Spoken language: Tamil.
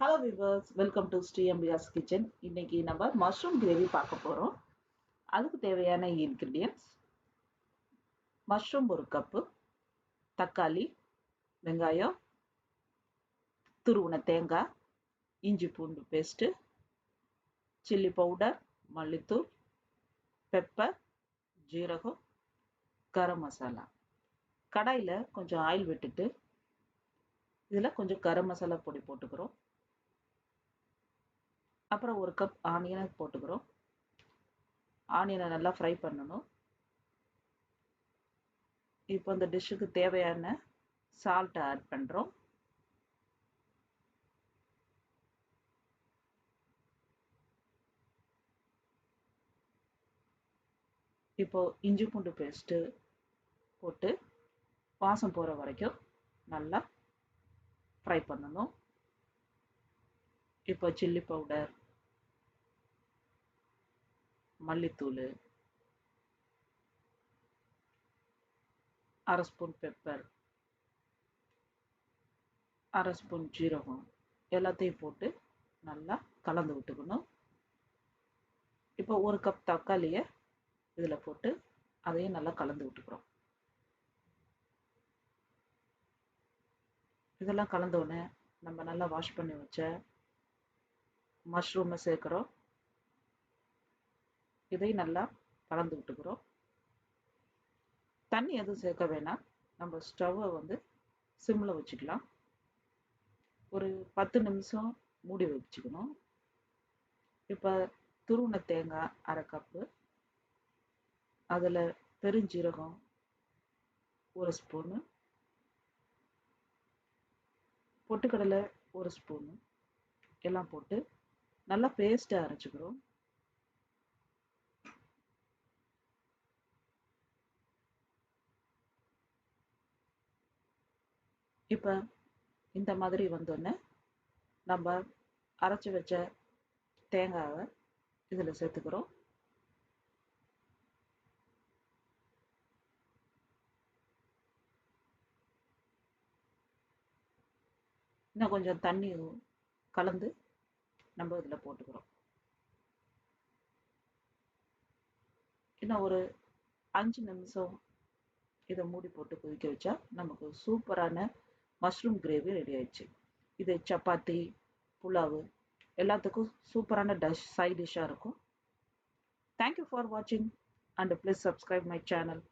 Hello viewers, welcome to Shri Ambika's kitchen. இன்னைக்கு நம்ம மஷ்ரூம் கிரேவி பார்க்க போகிறோம். அதுக்கு தேவையான இன்க்ரீடியன்ட்ஸ்: மஷ்ரூம் 1 கப்பு, தக்காளி, வெங்காயம், துருவின தேங்காய், இஞ்சி பூண்டு பேஸ்ட்டு, சில்லி பவுடர், மல்லித்தூள், பெப்பர், ஜீரகம், கரம் மசாலா. கடாயில் கொஞ்சம் ஆயில் விட்டுட்டு இதில் கொஞ்சம் கரம் மசாலா பொடி போட்டுக்கிறோம். அப்புறம் 1 கப் ஆனியனை போட்டுக்கிறோம். ஆனியனை நல்லா ஃப்ரை பண்ணணும். இப்போ இந்த டிஷ்ஷுக்கு தேவையான சால்ட்டை ஆட் பண்ணுறோம். இப்போ இஞ்சி பூண்டு பேஸ்ட்டு போட்டு வாசம் போகிற வரைக்கும் நல்லா ஃப்ரை பண்ணணும். இப்போ சில்லி பவுடர், மல்லித்தூள், 1/2 ஸ்பூன் பெப்பர், 1/2 ஸ்பூன் ஜீரகம் எல்லாத்தையும் போட்டு நல்லா கலந்து விட்டுக்கணும். இப்போ 1 கப் தக்காளியை இதில் போட்டு அதையும் நல்லா கலந்து விட்டுக்கிறோம். இதெல்லாம் கலந்தோடனே நம்ம நல்லா வாஷ் பண்ணி வச்ச மஷ்ரூமை சேர்க்குறோம். இதையும் நல்லா கலந்து விட்டுக்கிறோம். தண்ணி எதுவும் சேர்க்க வேணாம். நம்ம ஸ்டவ்வை சிம்மில் வச்சுக்கலாம். ஒரு 10 நிமிஷம் மூடி வச்சுக்கணும். இப்போ துருவின தேங்காய் 1/2 கப்பு, அதில் பெருஞ்சீரகம் 1 ஸ்பூனு, பொட்டுக்கடலை 1 ஸ்பூனு எல்லாம் போட்டு நல்லா பேஸ்ட்டை அரைச்சிக்கிறோம். இப்போ இந்த மாதிரி வந்தோடனே நம்ம அரைச்சி வச்ச தேங்காவை இதில் சேர்த்துக்கிறோம். இன்னும் கொஞ்சம் தண்ணி கலந்து நம்ம இதில் போட்டுக்கிறோம். இன்னும் ஒரு 5 நிமிஷம் இதை மூடி போட்டு கொதிக்க வச்சா நமக்கு சூப்பரான மஷ்ரூம் கிரேவி ரெடி ஆயிடுச்சு. இது சப்பாத்தி, புலாவு எல்லாத்துக்கும் சூப்பரான சைட் டிஷ்ஷாக இருக்கும். தேங்க்யூ ஃபார் வாட்சிங் and please subscribe my channel.